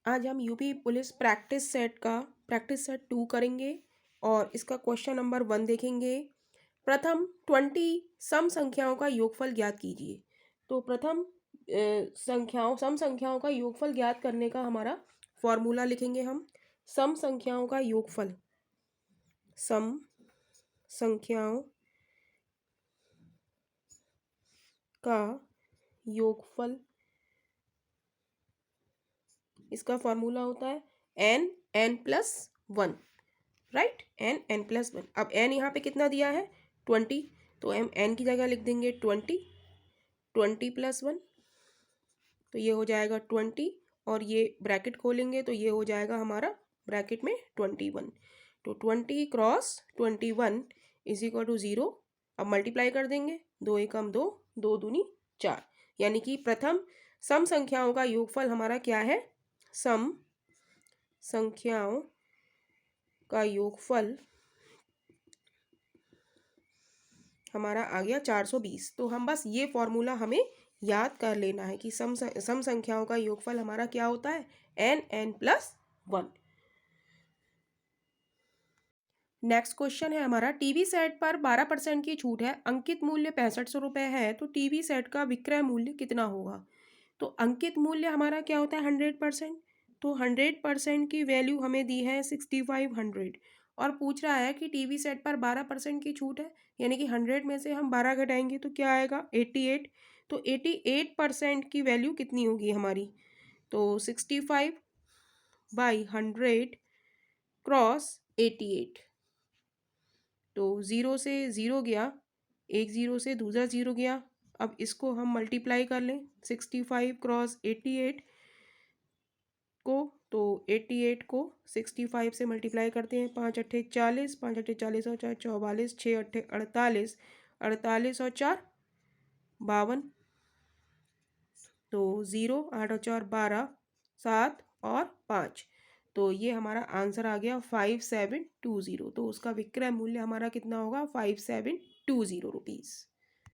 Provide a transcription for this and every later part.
आज हम UP police practice set 2 करेंगे और इसका क्वेश्चन नंबर 1 देखेंगे। प्रथम 20 सम संख्याओं का योगफल ज्ञात कीजिए। तो प्रथम सम संख्याओं का योगफल ज्ञात करने का हमारा फॉर्मूला लिखेंगे हम। सम संख्याओं का योगफल, सम संख्याओं का योगफल, इसका फॉर्मूला होता है n+1, राइट, n+1। अब n यहाँ पे कितना दिया है 20, तो हम n की जगह लिख देंगे 20+1, तो ये हो जाएगा 20 और ये ब्रैकेट खोलेंगे तो ये हो जाएगा हमारा ब्रैकेट में 21। तो 20 क्रॉस 21 इज इक्वल टू 0। अब मल्टीप्लाई कर देंगे, 2 एकम 2, 2 दूनी 4, यानी कि प्रथम सम संख्याओं का योगफल हमारा क्या है, सम संख्याओं का योगफल हमारा आ गया 420। तो हम बस ये फॉर्मूला हमें याद कर लेना है कि सम संख्याओं का योगफल हमारा क्या होता है, n+1। नेक्स्ट क्वेश्चन है हमारा, टीवी सेट पर 12% की छूट है, अंकित मूल्य 6500 रुपये है, तो टीवी सेट का विक्रय मूल्य कितना होगा। तो अंकित मूल्य हमारा क्या होता है 100%, तो 100% की वैल्यू हमें दी है 6500 और पूछ रहा है कि टीवी सेट पर 12% की छूट है, यानी कि 100 में से हम 12 घटाएंगे तो क्या आएगा 88। तो 88% की वैल्यू कितनी होगी हमारी, तो 65/100 क्रॉस 88। तो 0 से 0 गया, एक 0 से दूसरा 0 गया। अब इसको हम मल्टीप्लाई कर लें 65 क्रॉस 88 को, तो 88 को 65 से मल्टीप्लाई करते हैं, 5 अट्ठे 40, 5 अट्ठे 40 और 4 44, 6 अट्ठे 48, 48 और 4 52, तो 0, 8 और 4 12, 7 और 5, तो ये हमारा आंसर आ गया 5720। तो उसका विक्रय मूल्य हमारा कितना होगा 5720 रुपीज़।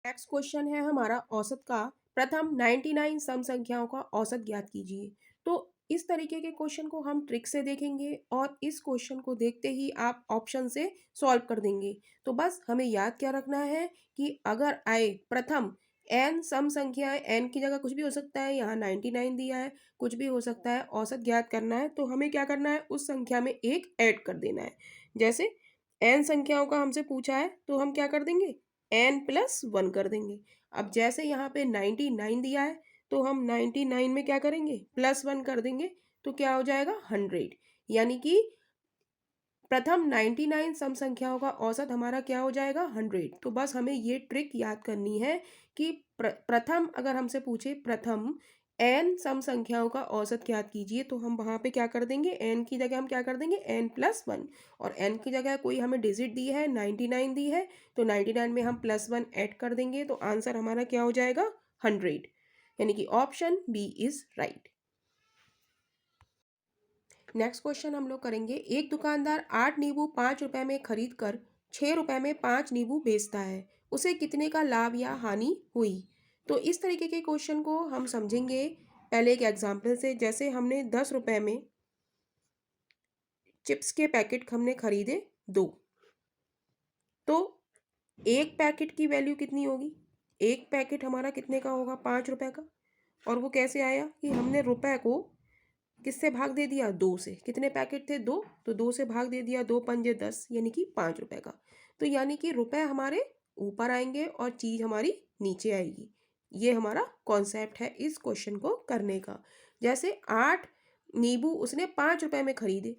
नेक्स्ट क्वेश्चन है हमारा औसत का, प्रथम 99 सम संख्याओं का औसत ज्ञात कीजिए। तो इस तरीके के क्वेश्चन को हम ट्रिक से देखेंगे और इस क्वेश्चन को देखते ही आप ऑप्शन से सॉल्व कर देंगे। तो बस हमें याद क्या रखना है कि अगर आए प्रथम n सम संख्याएं, n की जगह कुछ भी हो सकता है, यहाँ 99 दिया है, कुछ भी हो सकता है, औसत ज्ञात करना है तो हमें क्या करना है, उस संख्या में एक ऐड कर देना है। जैसे n संख्याओं का हमसे पूछा है तो हम क्या कर देंगे n+1 कर देंगे। अब जैसे यहाँ पे 99 दिया है तो हम 99 में क्या करेंगे +1 कर देंगे, तो क्या हो जाएगा 100, यानी कि प्रथम 99 सम संख्याओं का औसत हमारा क्या हो जाएगा 100। तो बस हमें ये ट्रिक याद करनी है कि प्रथम अगर हमसे पूछे प्रथम n सम संख्याओं का औसत ज्ञात कीजिए, तो हम वहाँ पे क्या कर देंगे, n की जगह हम क्या कर देंगे n+1, और n की जगह कोई हमें डिजिट दी है 99 दी है, तो 99 में हम +1 ऐड कर देंगे, तो आंसर हमारा क्या हो जाएगा 100, यानी कि option B is right. Next question हम लोग करेंगे, एक दुकानदार 8 नींबू 5 रुपए में खरीद कर 6 रुपए में 5 नींबू बेचता है, उसे कितने का लाभ या हानि हुई। तो इस तरीके के क्वेश्चन को हम समझेंगे पहले एक एग्जाम्पल से। जैसे हमने 10 रुपए में चिप्स के पैकेट हमने खरीदे 2, तो एक पैकेट की वैल्यू कितनी होगी, एक पैकेट हमारा कितने का होगा 5 रुपए का, और वो कैसे आया कि हमने रुपए को किससे भाग दे दिया 2 से, कितने पैकेट थे 2, तो 2 से भाग दे दिया, 2 पंजे 10, यानी कि 5 रुपए का। तो यानी कि रुपए हमारे ऊपर आएंगे और चीज़ हमारी नीचे आएगी। ये हमारा कॉन्सेप्ट है इस क्वेश्चन को करने का। जैसे 8 नींबू उसने 5 रुपए में खरीदे,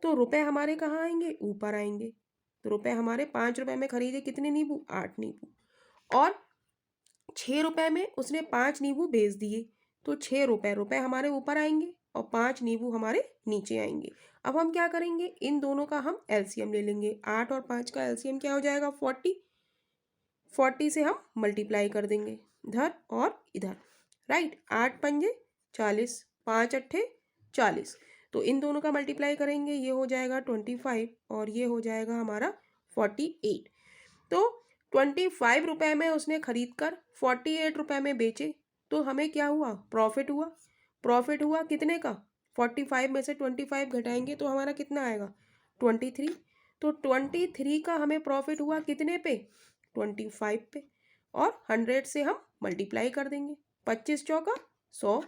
तो रुपए हमारे कहाँ आएंगे, ऊपर आएंगे। तो रुपए हमारे 5 रुपए में खरीदे कितने नींबू, 8 नींबू, और 6 रुपए में उसने 5 नींबू बेच दिए, तो 6 रुपए हमारे ऊपर आएंगे और 5 नींबू हमारे नीचे आएंगे। अब हम क्या करेंगे, इन दोनों का हम एलसीएम ले लेंगे। 8 और 5 का एलसीएम क्या हो जाएगा 40, 40 से हम मल्टीप्लाई कर देंगे इधर और इधर, राइट। 8 पंजे 40, 5 अट्ठे 40, तो इन दोनों का मल्टीप्लाई करेंगे, ये हो जाएगा 25 और ये हो जाएगा हमारा 48। तो 25 रुपए में उसने खरीद कर 48 रुपए में बेचे, तो हमें क्या हुआ प्रॉफिट हुआ। प्रॉफिट हुआ कितने का 45 में से 25 घटाएंगे तो हमारा कितना आएगा 23। तो 23 का हमें प्रॉफिट हुआ कितने पे 25 पे, और 100 से हम मल्टीप्लाई कर देंगे, 25 चौका 100,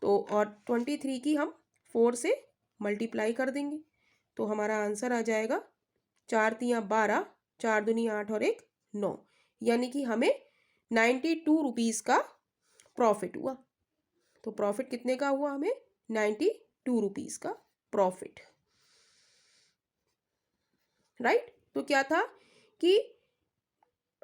तो और 23 की हम 4 से मल्टीप्लाई कर देंगे तो हमारा आंसर आ जाएगा 4 तियाँ 12, 4 दूनी 8 और 1 9, यानी कि हमें 92 रुपीज़ का प्रॉफिट हुआ। तो प्रॉफिट कितने का हुआ हमें 92 रुपीज़ का प्रॉफिट, राइट। तो क्या था कि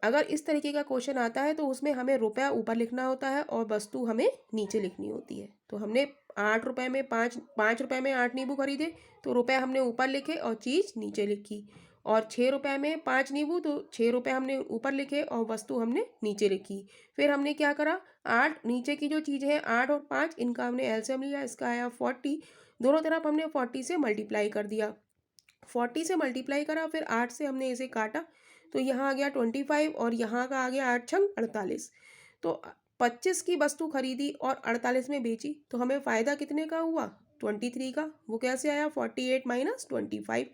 अगर इस तरीके का क्वेश्चन आता है तो उसमें हमें रुपया ऊपर लिखना होता है और वस्तु हमें नीचे लिखनी होती है। तो हमने 8 रुपये में 5 रुपये में 8 नींबू खरीदे तो रुपये हमने ऊपर लिखे और चीज़ नीचे लिखी, और 6 रुपये में 5 नींबू तो 6 रुपये हमने ऊपर लिखे और वस्तु हमने नीचे लिखी। फिर हमने क्या करा, 8 नीचे की जो चीज़ है 8 और 5 इनका हमने एलसीएम लिया, इसका आया 40, दोनों तरफ हमने 40 से मल्टीप्लाई कर दिया, 40 से मल्टीप्लाई करा, फिर 8 से हमने इसे काटा तो यहाँ आ गया 25 और यहाँ का आ गया 8 छंग 48। तो 25 की वस्तु खरीदी और 48 में बेची तो हमें फ़ायदा कितने का हुआ 23 का। वो कैसे आया 48 माइनस 25।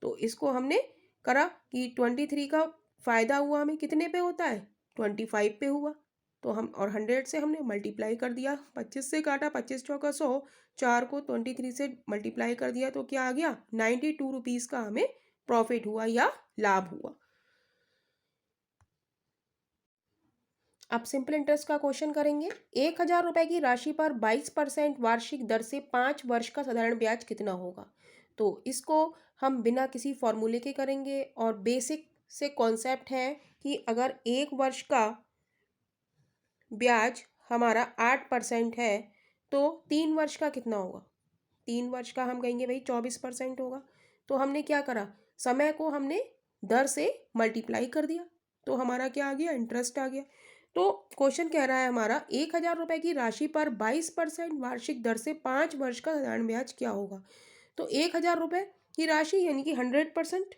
तो इसको हमने करा कि 23 का फ़ायदा हुआ हमें कितने पे होता है 25 पे हुआ, तो हम और 100 से हमने मल्टीप्लाई कर दिया, 25 से काटा, 25 चौका 100, 4 को 23 से मल्टीप्लाई कर दिया तो क्या आ गया 92 रुपीज़ का हमें प्रॉफिट हुआ या लाभ हुआ। अब सिंपल इंटरेस्ट का क्वेश्चन करेंगे। 1000 रुपये की राशि पर 22% वार्षिक दर से 5 वर्ष का साधारण ब्याज कितना होगा। तो इसको हम बिना किसी फॉर्मूले के करेंगे और बेसिक से कॉन्सेप्ट है कि अगर 1 वर्ष का ब्याज हमारा 8% है तो 3 वर्ष का कितना होगा, 3 वर्ष का हम कहेंगे भाई 24% होगा। तो हमने क्या करा, समय को हमने दर से मल्टीप्लाई कर दिया तो हमारा क्या आ गया इंटरेस्ट आ गया। तो क्वेश्चन कह रहा है हमारा 1000 रुपये की राशि पर 22% वार्षिक दर से 5 वर्ष का साधारण ब्याज क्या होगा। तो 1000 रुपये की राशि यानी कि 100%,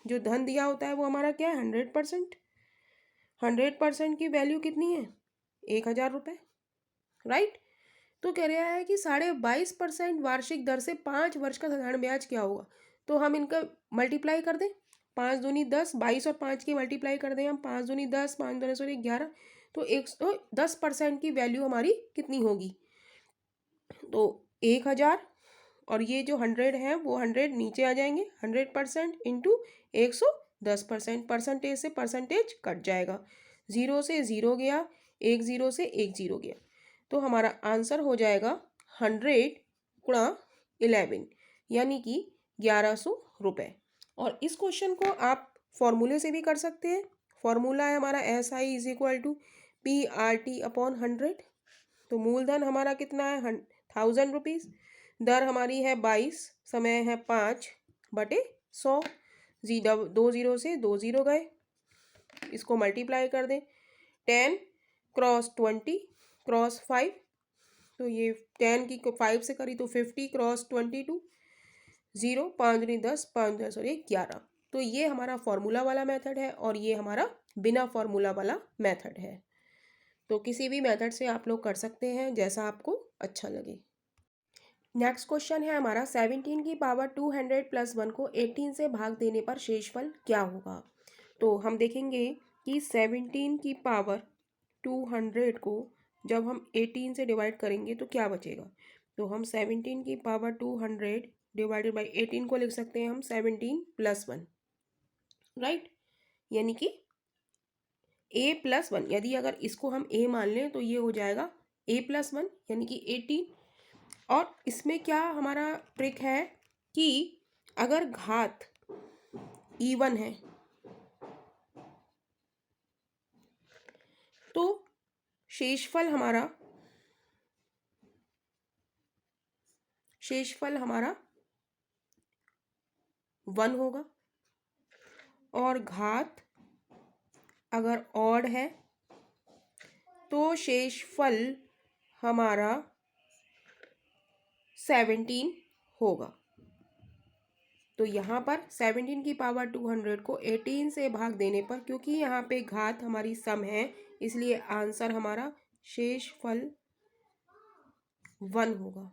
जो धन दिया होता है वो हमारा क्या है 100%, 100% की वैल्यू कितनी है 1000 रुपये, राइट। तो कह रहा है कि 22.5% वार्षिक दर से 5 वर्ष का साधारण ब्याज क्या होगा। तो हम इनका मल्टीप्लाई कर दें, 5 दूनी 10, 22 और 5 की मल्टीप्लाई कर दें हम, 5 दूनी 10, 5 दूनी 11, तो 110% की वैल्यू हमारी कितनी होगी। तो 1000 और ये जो 100 है वो 100 नीचे आ जाएंगे, 100% इंटू 110%, परसेंटेज से परसेंटेज कट जाएगा, 0 से 0 गया, 10 से 10 गया, तो हमारा आंसर हो जाएगा 100 गुणा 11 यानी कि 1100 रुपये। और इस क्वेश्चन को आप फॉर्मूले से भी कर सकते हैं। फॉर्मूला है हमारा SI is equal to PRT upon 100। तो मूलधन हमारा कितना है 1000 रुपीज़, दर हमारी है 22, समय है 5 बटे 100, 2 0 से 2 0 गए, इसको मल्टीप्लाई कर दें, 10 क्रॉस 20 क्रॉस 5, तो ये 10 की 5 से करी तो 50 क्रॉस 22, 0 5 दूनी 10, 5 10 और 11। तो ये हमारा फॉर्मूला वाला मेथड है और ये हमारा बिना फॉर्मूला वाला मेथड है। तो किसी भी मेथड से आप लोग कर सकते हैं जैसा आपको अच्छा लगे। नेक्स्ट क्वेश्चन है हमारा 17 की पावर 200 प्लस 1 को 18 से भाग देने पर शेषफल क्या होगा। तो हम देखेंगे कि 17 की पावर 200 को जब हम 18 से डिवाइड करेंगे तो क्या बचेगा। तो हम 17 की पावर 200 डिवाइडेड बाई 18 को लिख सकते हैं हम 17 प्लस 1, राइट, यानी कि a प्लस 1, यदि अगर इसको हम a मान लें तो ये हो जाएगा a प्लस 1 यानी कि 18। और इसमें क्या हमारा ट्रिक है कि अगर घात इवन है तो शेषफल हमारा 1 होगा, और घात अगर ऑड है तो शेषफल हमारा 17 होगा। तो यहाँ पर 17 की पावर 200 को 18 से भाग देने पर, क्योंकि यहाँ पे घात हमारी सम है इसलिए आंसर हमारा शेषफल 1 होगा।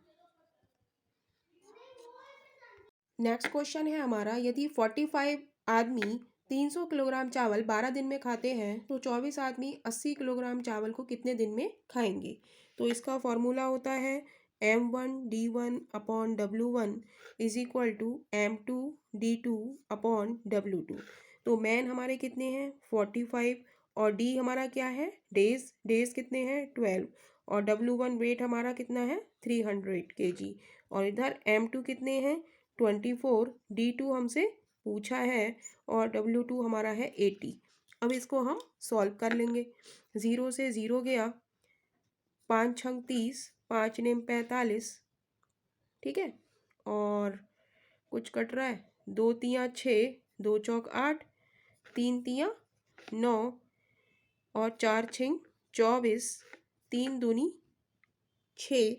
नेक्स्ट क्वेश्चन है हमारा, यदि 45 आदमी 300 किलोग्राम चावल 12 दिन में खाते हैं तो 24 आदमी 80 किलोग्राम चावल को कितने दिन में खाएंगे। तो इसका फॉर्मूला होता है M1D1/W1 is equal to M2D2/W2। तो मैन हमारे कितने हैं 45 और डी हमारा क्या है डेज, डेज कितने हैं 12 और W1 वेट हमारा कितना है 300 kg और इधर M2 कितने हैं 24, D2 हमसे पूछा है और W2 हमारा है 80। अब इसको हम सॉल्व कर लेंगे। 0 से 0 गया, 5 छंग 30, 5 नेम 45, ठीक है, और कुछ कट रहा है 2 तियाँ 6, 2 चौक 8, 3 तियाँ 9 और 4 छिंग 24, 3 दूनी 6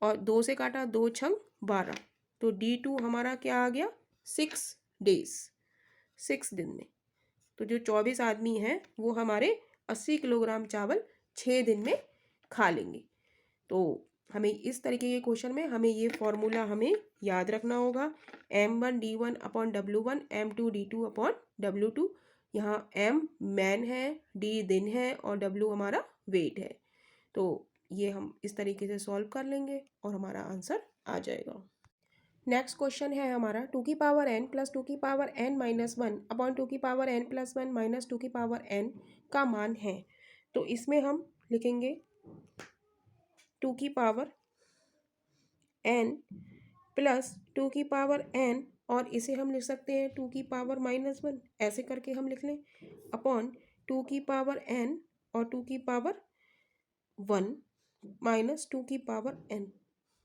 और 2 से काटा 2 छंग 12। तो D2 हमारा क्या आ गया 6 डेज, 6 दिन में। तो जो 24 आदमी हैं वो हमारे 80 किलोग्राम चावल 6 दिन में खा लेंगे। तो हमें इस तरीके के क्वेश्चन में हमें ये फॉर्मूला हमें याद रखना होगा, M1D1/W1 M2D2/W2। यहाँ M मैन है, D दिन है और W हमारा वेट है। तो ये हम इस तरीके से सॉल्व कर लेंगे और हमारा आंसर आ जाएगा। नेक्स्ट क्वेश्चन है हमारा 2n + 2n-1/2n + 2n का मान है। तो इसमें हम लिखेंगे 2n + 2n और इसे हम लिख सकते हैं 2n-1 ऐसे करके हम लिख लें अपॉन 2n और 2n - 2n,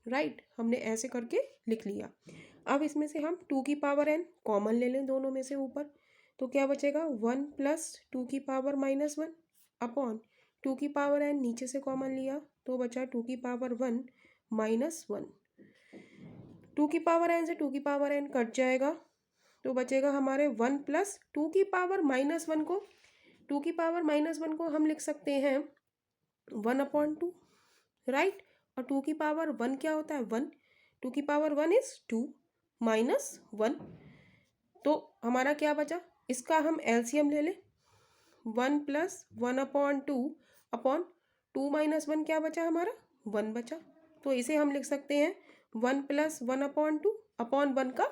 राइट, हमने ऐसे करके लिख लिया। अब इसमें से हम 2n कॉमन ले लें दोनों में से ऊपर, तो क्या बचेगा 1 + 2n - अपॉन 2n नीचे से कॉमन लिया तो बचा 2n - 1। 2n से 2n कट जाएगा तो बचेगा हमारे 1 + 2n को 2n को हम लिख सकते हैं 1/2, राइट, और 2n क्या होता है 1, 2n इज 2 - 1। तो हमारा क्या बचा, इसका हम एलसीएम ले लें 1 + 1/2 अपॉन 2 - 1 क्या बचा हमारा 1 बचा। तो इसे हम लिख सकते हैं 1 + 1/2 अपॉन 1 का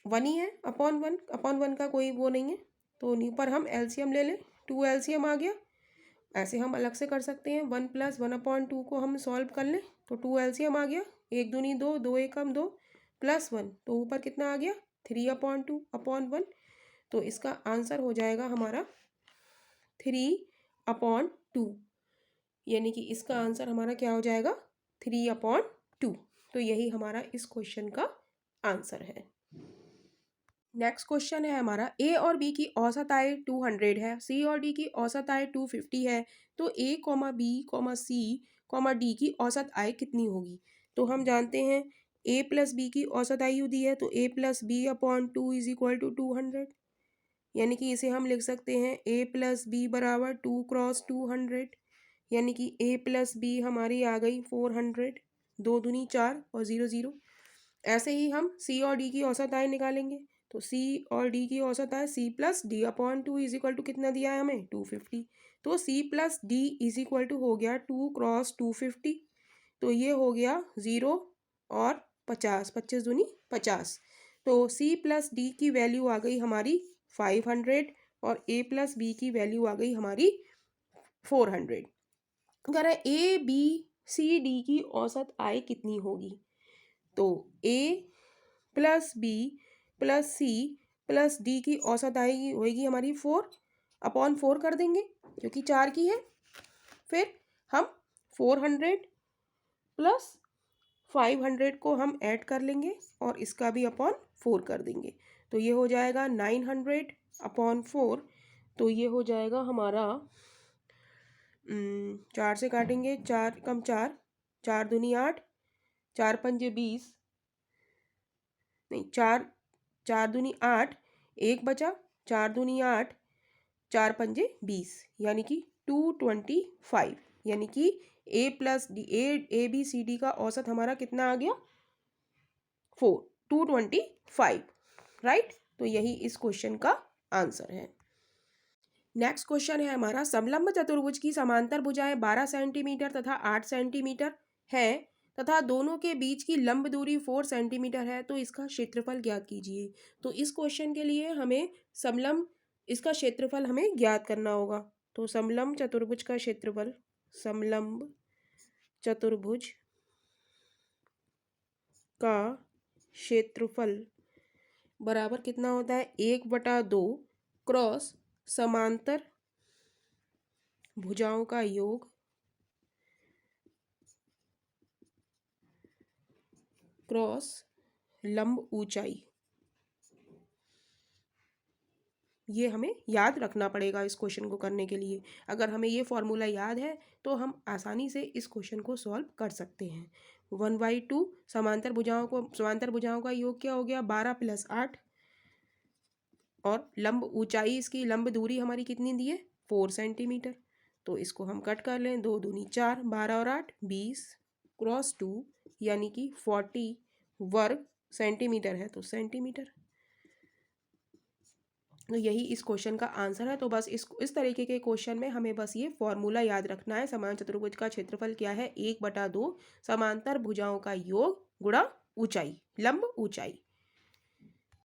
1 ही है, अपॉन 1 का कोई वो नहीं है। तो ऊपर हम एलसीएम ले लें, 2 एलसीएम आ गया। ऐसे हम अलग से कर सकते हैं 1 + 1/2 को हम सॉल्व कर लें तो 2 एलसीएम आ गया, 1 दूनी 2, 2 एकम 2 + 1, तो ऊपर कितना आ गया 3/2 अपॉन 1। तो इसका आंसर हो जाएगा हमारा 3/2, यानी कि इसका आंसर हमारा क्या हो जाएगा 3/2। तो यही हमारा इस क्वेश्चन का आंसर है। नेक्स्ट क्वेश्चन है हमारा, ए और बी की औसत आय 200 है, सी और डी की औसत आय 250 है, तो ए, बी, सी, डी की औसत आय कितनी होगी। तो हम जानते हैं ए + बी की औसत आयु दी है तो a + b/2 = 200, यानी कि इसे हम लिख सकते हैं a + b = 2 × 200, यानी कि a + b हमारी आ गई 400, 2 दूनी 4 और 0 0। ऐसे ही हम सी और डी की औसत आय निकालेंगे तो सी और डी की औसत आय c + d/2 = कितना दिया है हमें 250। तो c + d = हो गया 2 × 250, तो ये हो गया 0 और 50, 25 दूनी 50। तो c + d की वैल्यू आ गई हमारी 500 और a + b की वैल्यू आ गई हमारी 400। अगर ए बी सी डी की औसत आय कितनी होगी, तो a + b + c + d की औसत आय होगी हमारी 4/4 कर देंगे क्योंकि 4 की है। फिर हम 400 + 500 को हम ऐड कर लेंगे और इसका भी /4 कर देंगे, तो ये हो जाएगा 900/4। तो ये हो जाएगा हमारा 4 से काटेंगे 4 कम 4, 4 दूनी 8, 4 पंजे 20, नहीं 4, 4 दूनी 8, 1 बचा, 4 दूनी 8, 4 पंजे 20, यानी कि 225, यानी कि A + D A B C D का औसत हमारा कितना आ गया 225, राइट। तो यही इस क्वेश्चन का आंसर है। नेक्स्ट क्वेश्चन है हमारा, समलंब चतुर्भुज की समांतर भुजाएं 12 सेंटीमीटर तथा 8 सेंटीमीटर है तथा दोनों के बीच की लंब दूरी 4 सेंटीमीटर है, तो इसका क्षेत्रफल ज्ञात कीजिए। तो इस क्वेश्चन के लिए हमें समलंब इसका क्षेत्रफल हमें ज्ञात करना होगा। तो समलंब चतुर्भुज का क्षेत्रफल, समलंब चतुर्भुज का क्षेत्रफल बराबर कितना होता है, 1/2 क्रॉस समांतर भुजाओं का योग क्रॉस लंब ऊंचाई। ये हमें याद रखना पड़ेगा इस क्वेश्चन को करने के लिए। अगर हमें ये फॉर्मूला याद है तो हम आसानी से इस क्वेश्चन को सॉल्व कर सकते हैं। 1/2 समांतर भुजाओं का योग क्या हो गया, 12 + 8, और लंब ऊंचाई इसकी लंब दूरी हमारी कितनी दी है, 4 सेंटीमीटर। तो इसको हम कट कर लें, 2 दूनी 4, 12 और 8 20 क्रॉस 2 यानी कि 40 वर्ग सेंटीमीटर है, तो सेंटीमीटर। तो यही इस क्वेश्चन का आंसर है। तो बस इस तरीके के क्वेश्चन में हमें बस ये फॉर्मूला याद रखना है। समान चतुर्भुज का क्षेत्रफल क्या है, 1/2 समांतर भुजाओं का योग गुणा ऊंचाई, लंब ऊंचाई।